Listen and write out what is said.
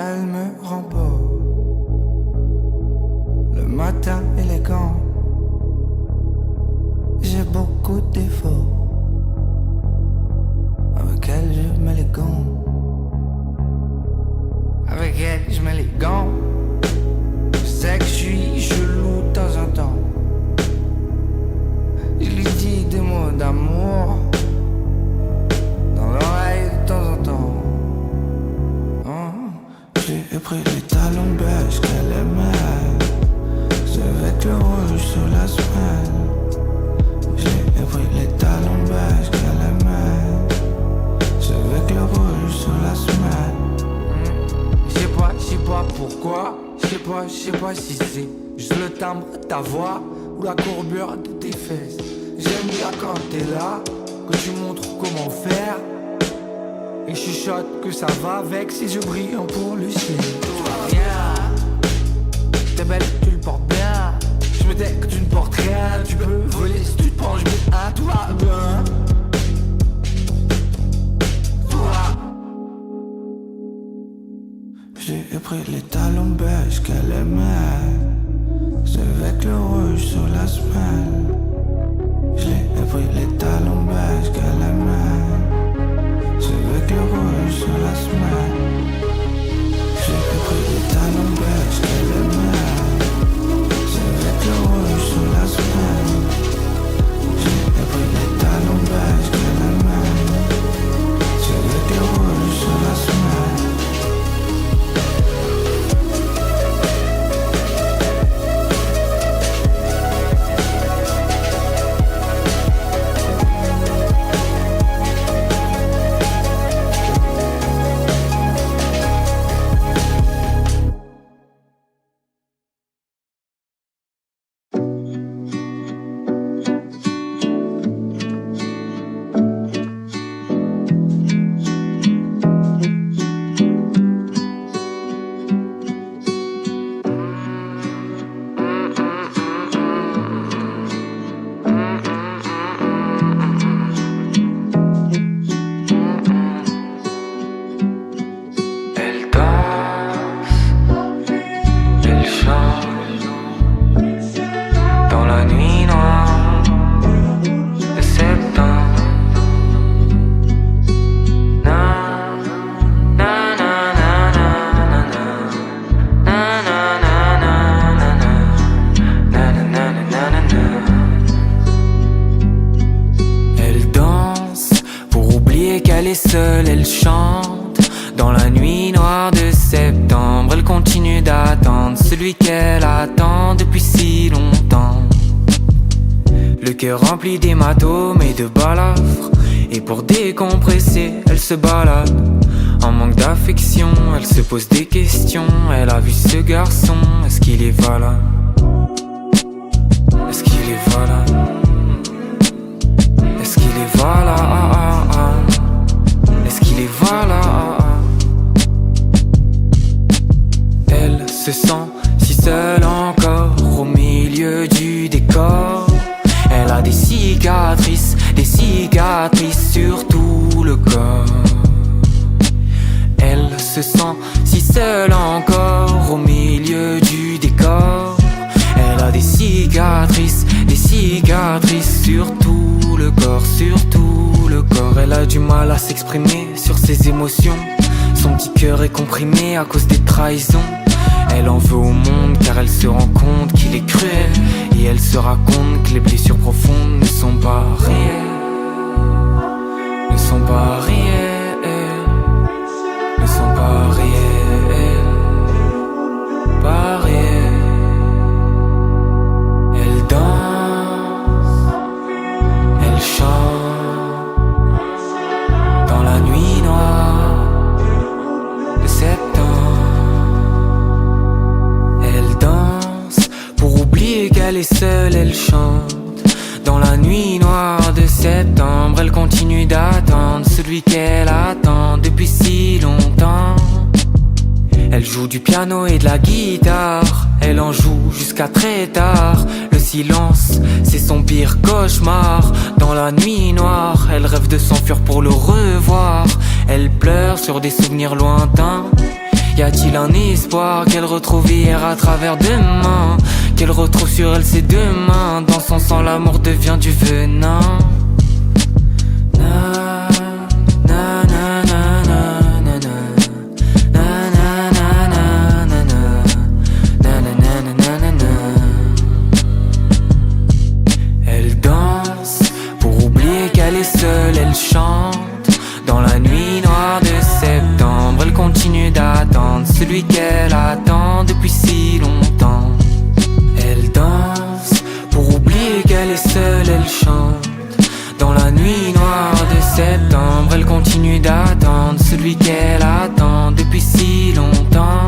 Elle me rend beau. Le matin élégant. J'ai beaucoup de défauts. Avec elle je mets les gants. Avec elle je mets les gants. Je sais que je suis chelou de temps en temps. Je lui dis des mots d'amour dans l'oreille de temps en temps. J'ai pris les talons beige qu'elle aimait. C'est avec le rouge sur la semelle. J'ai pris les talons beige qu'elle aimait. C'est avec le rouge sur la semelle. Je sais pas pourquoi. Je sais pas si c'est juste le timbre de ta voix ou la courbure de tes fesses. J'aime bien quand t'es là, que tu montres comment faire. Et je chuchote que ça va avec ses yeux brillants pour le ciel. Tout va bien, t'es belle, tu le portes bien. Je me dis que tu ne portes rien. Tu peux voler si tu te penches bien. Tout va bien. Tout va. J'ai pris les talons beige qu'elle aimait. C'est avec le rouge sur la semelle. J'ai pris les talons beige qu'elle aimait. C'est avec le rouge sur la semelle. J'ai pris les talons beige qu'elle aimait. C'est avec le rouge sur la semelle. J'ai pris les talons beige qu'elle aimait. C'est avec le rouge sur la semelle. Seule, elle chante dans la nuit noire de septembre. Elle continue d'attendre celui qu'elle attend depuis si longtemps. Le cœur rempli d'hématomes et de balafres. Et pour décompresser, elle se balade en manque d'affection. Elle se pose des questions. Elle a vu ce garçon. Est-ce qu'il est valable? Est-ce qu'il est valable? Est-ce qu'il est valable? Est-ce qu'il est valable? Elle se sent si seule encore au milieu du décor. Elle a des cicatrices sur tout le corps. Elle se sent si seule encore au milieu du décor. Elle a des cicatrices sur tout le corps, sur tout le corps. Elle a du mal à s'exprimer sur ses émotions. Son petit cœur est comprimé à cause des trahisons. Elle en veut au monde car elle se rend compte qu'il est cruel. Et elle se raconte que les blessures profondes ne sont pas réelles. Ne sont pas réelles. Ne sont pas réelles. Pas réelles. Elle danse. Elle chante dans la nuit noire de septembre. qu'elle est seule, elle chante. Dans la nuit noire de septembre, elle continue d'attendre celui qu'elle attend depuis si longtemps. Elle joue du piano et de la guitare, elle en joue jusqu'à très tard. Le silence, c'est son pire cauchemar. Dans la nuit noire, elle rêve de s'enfuir pour le revoir. Elle pleure sur des souvenirs lointains. Y a-t-il un espoir qu'elle retrouve hier à travers demain? Qu'elle retrouve sur elle ses deux mains. Dans son sang l'amour devient du venin. Na, na, na, na, na, na, na. Elle danse pour oublier qu'elle est seule, elle chante. Dans la nuit noire de septembre, elle continue d'attendre celui qu'elle attend depuis si longtemps. Elle danse pour oublier qu'elle est seule, elle chante. Dans la nuit noire de septembre, elle continue d'attendre celui qu'elle attend depuis si longtemps.